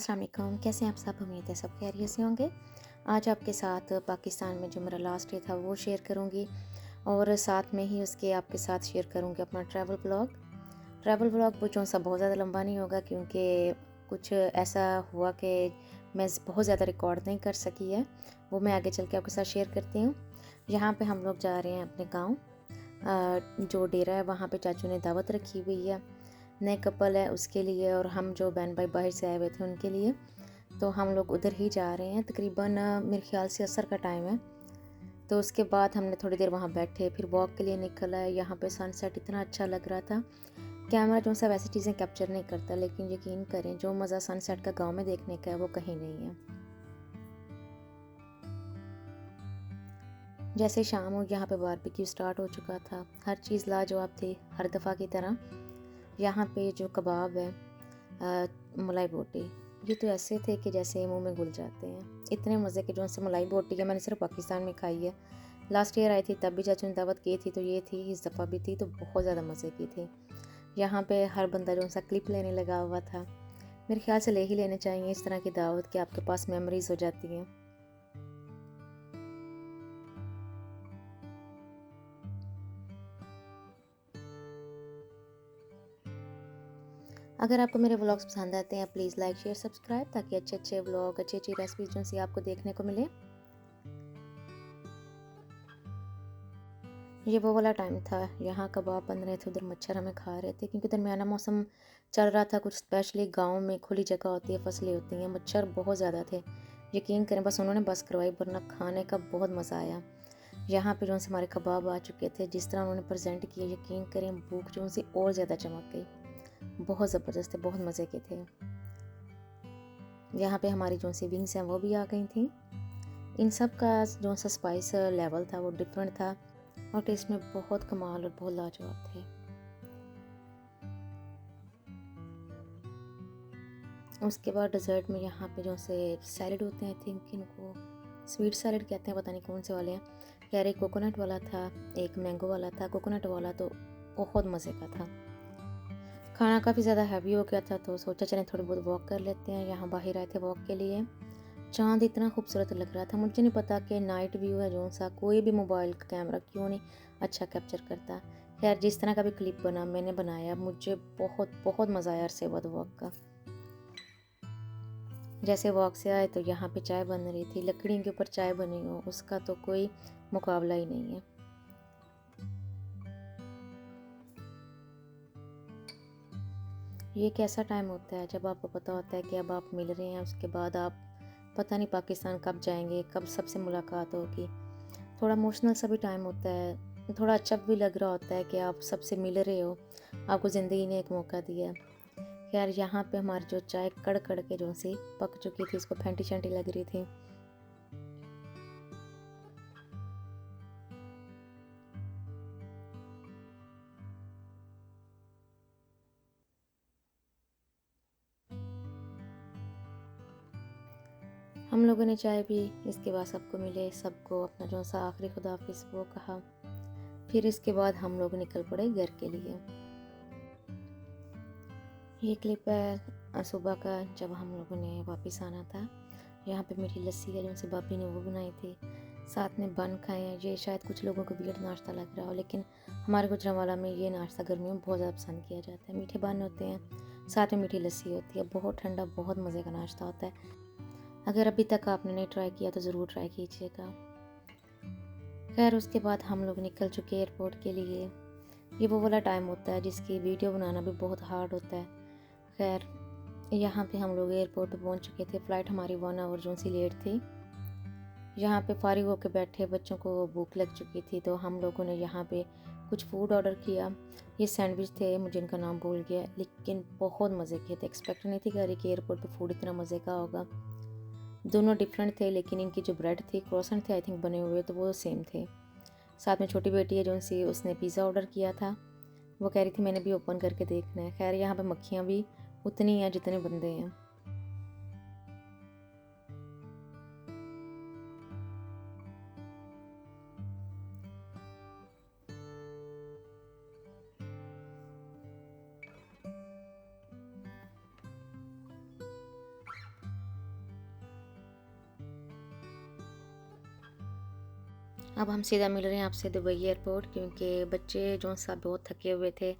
अस्सलाम वालेकुम। कैसे हैं आप सब? उम्मीद है सब खैरियत से होंगे। आज आपके साथ पाकिस्तान में जो मेरा लास्ट डे था वो शेयर करूंगी और साथ में ही उसके आपके साथ शेयर करूंगी अपना ट्रैवल व्लॉग वो जो सा बहुत ज़्यादा लंबा नहीं होगा, क्योंकि कुछ ऐसा हुआ कि मैं बहुत ज़्यादा रिकॉर्ड नहीं कर सकी है। वो मैं आगे चल के आपके साथ शेयर करती हूँ। यहाँ पे हम लोग जा रहे हैं अपने गाँव, जो डेरा है वहाँ पे चाचू ने दावत रखी हुई है। नए कपल है उसके लिए, और हम जो बहन भाई बाहर से आए हुए थे उनके लिए। तो हम लोग उधर ही जा रहे हैं। तकरीबन मेरे ख्याल से असर का टाइम है। तो उसके बाद हमने थोड़ी देर वहाँ बैठे, फिर वॉक के लिए निकल आए। यहाँ पे सनसेट इतना अच्छा लग रहा था। कैमरा जो सा वैसी चीज़ें कैप्चर नहीं करता, लेकिन यकीन करें जो मज़ा सनसेट का गाँव में देखने का है वो कहीं नहीं है। जैसे शाम हो, यहाँ पे बारबेक्यू स्टार्ट हो चुका था। हर चीज़ लाजवाब थी, हर दफ़ा की तरह। यहाँ पे जो कबाब है, मलाई बोटी, ये तो ऐसे थे कि जैसे मुंह में घुल जाते हैं। इतने मज़े के जो से मलाई बोटी है मैंने सिर्फ पाकिस्तान में खाई है। लास्ट ईयर आई थी तब भी चाचू ने दावत की थी तो ये थी, इस दफ़ा भी थी तो बहुत ज़्यादा मज़े की थी। यहाँ पे हर बंदा जो सा क्लिप लेने लगा हुआ था। मेरे ख्याल से ले ही लेने चाहिए इस तरह की दावत कि आपके पास मेमोरीज़ हो जाती हैं। अगर आपको मेरे व्लॉग्स पसंद आते हैं प्लीज़ लाइक शेयर सब्सक्राइब, ताकि अच्छे अच्छे व्लॉग, अच्छी अच्छी रेसिपीज जो सी आपको देखने को मिले। ये वो वाला टाइम था, यहाँ कबाब बन रहे थे, उधर मच्छर हमें खा रहे थे, क्योंकि दरमियाना मौसम चल रहा था। कुछ स्पेशली गांव में खुली जगह होती है, फसलें होती हैं, मच्छर बहुत ज़्यादा थे। यकीन करें बस उन्होंने बस करवाई, वरना खाने का बहुत मज़ा आया। यहाँ पे जो से हमारे कबाब आ चुके थे, जिस तरह उन्होंने प्रेजेंट किए, यकीन करें भूख जो से और ज़्यादा चमक गई। बहुत ज़बरदस्त थे, बहुत मज़े के थे। यहाँ पे हमारी जो सी विंग्स हैं वो भी आ गई थी। इन सब का जो सा स्पाइस लेवल था वो डिफरेंट था, और टेस्ट में बहुत कमाल और बहुत लाजवाब थे। उसके बाद डेजर्ट में यहाँ पे जो से सैलड होते हैं, आई थिंक इनको स्वीट सैलड कहते हैं, पता नहीं कौन से वाले हैं। यार एक कोकोनट वाला था, एक मैंगो वाला था। कोकोनट वाला तो बहुत मज़े का था। खाना काफ़ी ज़्यादा हैवी हो गया था तो सोचा चलें थोड़ी बहुत वॉक कर लेते हैं। यहाँ बाहर आए थे वॉक के लिए। चाँद इतना खूबसूरत लग रहा था, मुझे नहीं पता कि नाइट व्यू है जो सा कोई भी मोबाइल का कैमरा क्यों नहीं अच्छा कैप्चर करता। खैर जिस तरह का भी क्लिप बना मैंने बनाया, मुझे बहुत बहुत मज़ा आया अरसे बाद वॉक का। जैसे वॉक से आए तो यहाँ पे चाय बन रही थी। लकड़ी के ऊपर चाय बनी हो उसका तो कोई मुकाबला ही नहीं है। ये कैसा टाइम होता है जब आपको पता होता है कि अब आप मिल रहे हैं, उसके बाद आप पता नहीं पाकिस्तान कब जाएंगे, कब सबसे मुलाकात होगी। थोड़ा इमोशनल सा भी टाइम होता है, थोड़ा अच्छा भी लग रहा होता है कि आप सबसे मिल रहे हो, आपको ज़िंदगी ने एक मौका दिया है। यार यहाँ पे हमारी जो चाय कड़ कड़ के जो सी पक चुकी थी, इसको फैंटी शैंटी लग रही थी। हम लोगों ने चाय पी, इसके बाद सबको मिले, सबको अपना जो सा आखिरी खुदाफिज वो कहा। फिर इसके बाद हम लोग निकल पड़े घर के लिए। ये क्लिप है सुबह का जब हम लोगों ने वापस आना था। यहाँ पे मीठी लस्सी है जो से भाभी ने वो बनाई थी, साथ में बन खाए हैं। ये शायद कुछ लोगों को वियर्ड नाश्ता लग रहा हो, लेकिन हमारे गुजरांवाला में ये नाश्ता गर्मियों में बहुत ज़्यादा पसंद किया जाता है। मीठे बन होते हैं, साथ में मीठी लस्सी होती है, बहुत ठंडा बहुत मज़े का नाश्ता होता है। अगर अभी तक आपने नहीं ट्राई किया तो ज़रूर ट्राई कीजिएगा। खैर उसके बाद हम लोग निकल चुके एयरपोर्ट के लिए। ये वो वाला टाइम होता है जिसकी वीडियो बनाना भी बहुत हार्ड होता है। खैर यहाँ पे हम लोग एयरपोर्ट पे पहुँच चुके थे। फ़्लाइट हमारी 1 आवर जो सी लेट थी। यहाँ पे फारिग होकर बैठे, बच्चों को भूख लग चुकी थी तो हम लोगों ने यहाँ पे कुछ फ़ूड ऑर्डर किया। ये सैंडविच थे, मुझे इनका नाम भूल गया, लेकिन बहुत मज़े के थे। एक्सपेक्ट नहीं थी कि एयरपोर्ट पे फूड इतना मज़े का होगा। दोनों डिफरेंट थे, लेकिन इनकी जो ब्रेड थी, क्रॉसेंट थे आई थिंक बने हुए, तो वो सेम थे। साथ में छोटी बेटी है जो सी उसने पिज़्ज़ा ऑर्डर किया था। वो कह रही थी मैंने भी ओपन करके देखना है। खैर यहाँ पे मक्खियाँ भी उतनी हैं जितने बंदे हैं। अब हम सीधा मिल रहे हैं आपसे दुबई एयरपोर्ट, क्योंकि बच्चे जो सा बहुत थके हुए थे।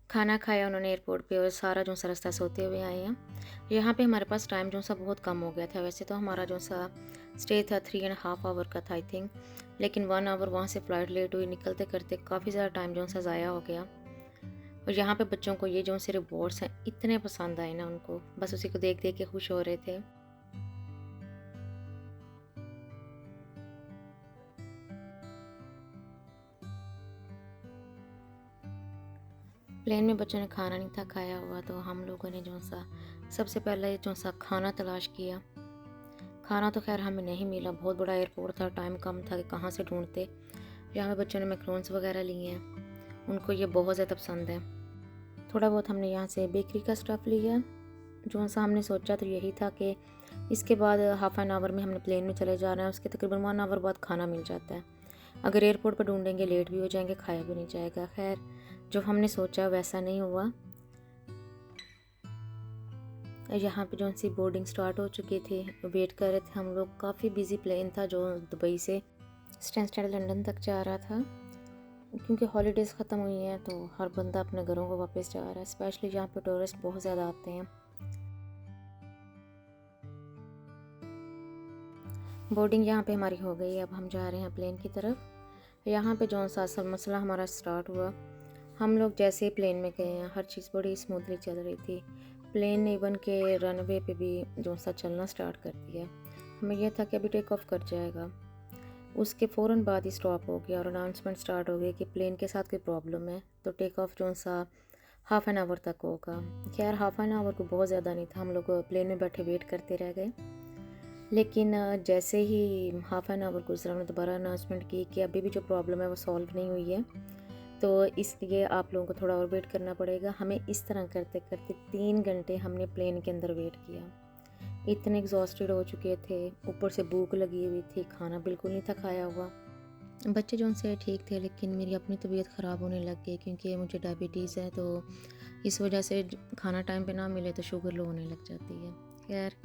खाना खाया उन्होंने एयरपोर्ट पे और सारा जो सा रास्ता सोते हुए आए हैं। यहाँ पे हमारे पास टाइम जो सा बहुत कम हो गया था। वैसे तो हमारा जो सा स्टे था 3.5 आवर का था आई थिंक, लेकिन 1 आवर वहाँ से फ़्लाइट लेट हुई। निकलते करते काफ़ी ज़्यादा टाइम जो सा ज़ाया हो गया। और यहाँ पे बच्चों को ये जो से रिवॉर्ड्स हैं इतने पसंद आए ना, उनको बस उसी को देख देख के खुश हो रहे थे। प्लेन में बच्चों ने खाना नहीं था खाया हुआ, तो हम लोगों ने जो सा सबसे पहले जो सा खाना तलाश किया। खाना तो खैर हमें नहीं मिला, बहुत बड़ा एयरपोर्ट था, टाइम कम था कि कहाँ से ढूंढते। यहाँ पे बच्चों ने मैक्रोन्स वगैरह लिए हैं, उनको ये बहुत ज़्यादा पसंद है। थोड़ा बहुत हमने यहाँ से बेकरी का स्टफ़ लिया। जो सा हमने सोचा तो यही था कि इसके बाद हाफ़ एन आवर में हमने प्लेन में चले जाना है, उसके तकरीबन 1 आवर बाद खाना मिल जाता है। अगर एयरपोर्ट पर ढूंढेंगे लेट भी हो जाएंगे, खाया भी नहीं जाएगा। खैर जो हमने सोचा वैसा नहीं हुआ। यहाँ पे जो सी बोर्डिंग स्टार्ट हो चुकी थी, वेट कर रहे थे हम लोग। काफ़ी बिजी प्लेन था जो दुबई से स्टैंस्टेड लंदन तक जा रहा था। क्योंकि हॉलीडेज़ ख़त्म हुई हैं तो हर बंदा अपने घरों को वापस जा रहा है। स्पेशली यहाँ पे टूरिस्ट बहुत ज़्यादा आते हैं। बोर्डिंग यहाँ पे हमारी हो गई। अब हम जा रहे हैं प्लेन की तरफ। यहाँ पे जो सा असल मसला हमारा स्टार्ट हुआ। हम लोग जैसे ही प्लेन में गए हैं, हर चीज़ बड़ी स्मूथली चल रही थी। प्लेन ने इवन के रनवे पे भी जो सा चलना स्टार्ट कर दिया। हमें यह था कि अभी टेक ऑफ कर जाएगा। उसके फ़ौरन बाद ही स्टॉप हो गया और अनाउंसमेंट स्टार्ट हो गई कि प्लेन के साथ कोई प्रॉब्लम है, तो टेक ऑफ जो सा हाफ़ एन आवर तक होगा। खैर हाफ़ एन आवर को बहुत ज़्यादा नहीं था, हम लोग प्लेन में बैठे वेट करते रह गए। लेकिन जैसे ही हाफ़ एन आवर गुजरा, उन्होंने दोबारा अनाउंसमेंट की कि अभी भी जो प्रॉब्लम है वो सॉल्व नहीं हुई है, तो इसलिए आप लोगों को थोड़ा और वेट करना पड़ेगा। हमें इस तरह करते करते 3 घंटे हमने प्लेन के अंदर वेट किया। इतने एग्जॉस्टेड हो चुके थे, ऊपर से भूख लगी हुई थी, खाना बिल्कुल नहीं था खाया हुआ। बच्चे जो उनसे ठीक थे, लेकिन मेरी अपनी तबीयत ख़राब होने लग गई क्योंकि मुझे डायबिटीज़ है, तो इस वजह से खाना टाइम पे ना मिले तो शुगर लो होने लग जाती है। खैर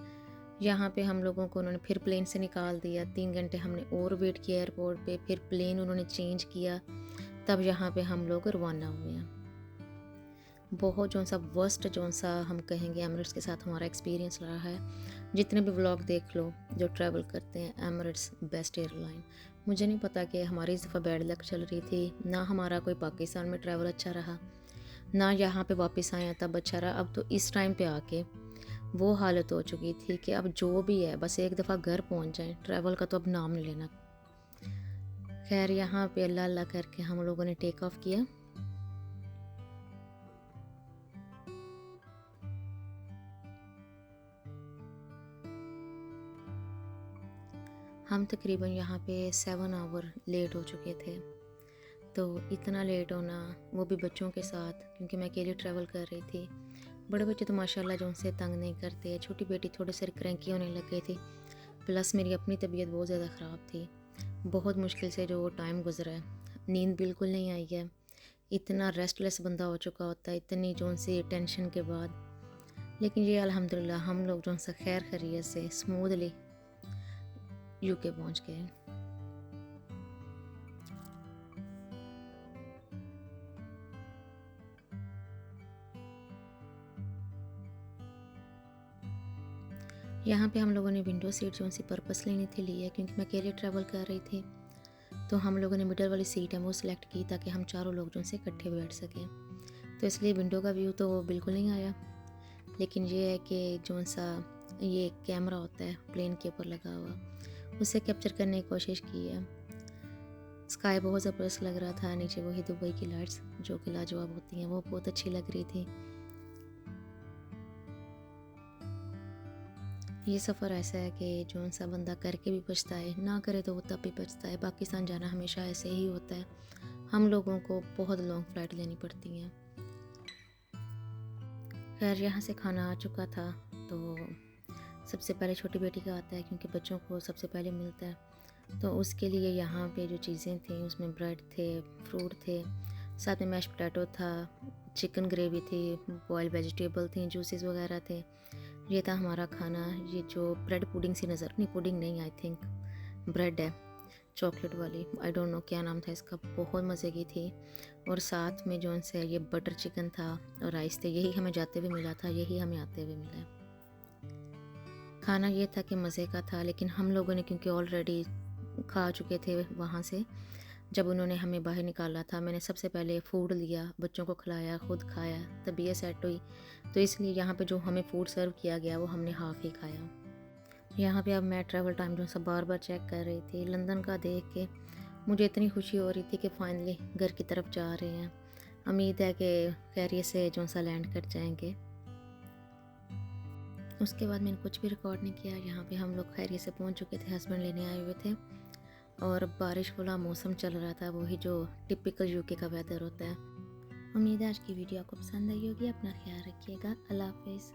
यहाँ पे हम लोगों को उन्होंने फिर प्लेन से निकाल दिया। 3 घंटे हमने और वेट किया एयरपोर्ट पे, फिर प्लेन उन्होंने चेंज किया, तब यहाँ पे हम लोग रवाना हुए हैं। बहुत जो सा वर्स्ट जो सा हम कहेंगे एमिरेट्स के साथ हमारा एक्सपीरियंस रहा है। जितने भी व्लॉग देख लो जो ट्रैवल करते हैं, एमिरेट्स बेस्ट एयरलाइन। मुझे नहीं पता कि हमारी इस दफ़ा बैड लक चल रही थी, ना हमारा कोई पाकिस्तान में ट्रैवल अच्छा रहा, ना यहाँ पे वापस आया तब अच्छा रहा। अब तो इस टाइम पे आके वो हालत हो चुकी थी कि अब जो भी है बस एक दफ़ा घर पहुँच जाएं, ट्रैवल का तो अब नाम नहीं लेना। खैर यहाँ पे अल्लाह अल्लाह करके हम लोगों ने टेक ऑफ किया। हम तकरीबन यहाँ पे 7 आवर लेट हो चुके थे। तो इतना लेट होना, वो भी बच्चों के साथ, क्योंकि मैं अकेले ट्रैवल कर रही थी। बड़े बच्चे तो माशाल्लाह जो उनसे तंग नहीं करते। छोटी बेटी थोड़े से क्रैंकी होने लग गई थी, प्लस मेरी अपनी तबीयत बहुत ज़्यादा ख़राब थी। बहुत मुश्किल से जो टाइम गुजरा है, नींद बिल्कुल नहीं आई है। इतना रेस्टलेस बंदा हो चुका होता है इतनी जो उनसे टेंशन के बाद। लेकिन ये अल्हम्दुलिल्लाह हम लोग जो उनसे खैर खैरियत से स्मूथली यूके पहुँच गए। यहाँ पे हम लोगों ने विंडो सीट जो सी पर्पसली नहीं थी ली है, क्योंकि मैं अकेले ट्रैवल कर रही थी। तो हम लोगों ने मिडल वाली सीट है वो सिलेक्ट की ताकि हम चारों लोग जो से इकट्ठे बैठ सकें। तो इसलिए विंडो का व्यू तो बिल्कुल नहीं आया। लेकिन ये है कि जो सा ये कैमरा होता है प्लेन के ऊपर लगा हुआ, उसे कैप्चर करने की कोशिश की है। स्काई बहुत ज़बरदस्त लग रहा था, नीचे वही दुबई की लाइट्स जो कि लाजवाब होती हैं वो बहुत अच्छी लग रही थी। ये सफ़र ऐसा है कि जो सा बंदा करके भी पछताए, ना करे तो वो तब भी पछताए। पाकिस्तान जाना हमेशा ऐसे ही होता है, हम लोगों को बहुत लॉन्ग फ़्लाइट लेनी पड़ती हैं। खैर यहाँ से खाना आ चुका था, तो सबसे पहले छोटी बेटी का आता है क्योंकि बच्चों को सबसे पहले मिलता है। तो उसके लिए यहाँ पे जो चीज़ें थी उसमें ब्रेड थे, फ्रूट थे, साथ में मैश पोटैटो था, चिकन ग्रेवी थी, बॉयल वेजिटेबल थी, जूसेस वगैरह थे। ये था हमारा खाना। ये जो ब्रेड पुडिंग सी नज़र नहीं, पुडिंग नहीं, आई थिंक ब्रेड है, चॉकलेट वाली, आई डोंट नो क्या नाम था इसका, बहुत मज़े की थी। और साथ में जो से ये बटर चिकन था और राइस थे, यही हमें जाते हुए मिला था, यही हमें आते हुए मिला। खाना ये था कि मज़े का था, लेकिन हम लोगों ने क्योंकि ऑलरेडी खा चुके थे वहाँ से, जब उन्होंने हमें बाहर निकाला था, मैंने सबसे पहले फूड लिया, बच्चों को खिलाया, खुद खाया, तबीयत सेट हुई। तो इसलिए यहाँ पे जो हमें फ़ूड सर्व किया गया वो हमने हाफ़ ही खाया। यहाँ पे अब मैं ट्रैवल टाइम जो सा बार बार चेक कर रही थी लंदन का, देख के मुझे इतनी खुशी हो रही थी कि फ़ाइनली घर की तरफ जा रहे हैं। उम्मीद है कि खैरियत से जो सा लैंड कर जाएंगे। उसके बाद मैंने कुछ भी रिकॉर्ड नहीं किया। यहाँ पे हम लोग खैरियत से पहुँच चुके थे, हस्बैंड लेने आए हुए थे और बारिश वाला मौसम चल रहा था, वही जो टिपिकल यूके का वेदर होता है। उम्मीद है आज की वीडियो आपको पसंद आई होगी। अपना ख्याल रखिएगा। अल्लाह हाफिज़।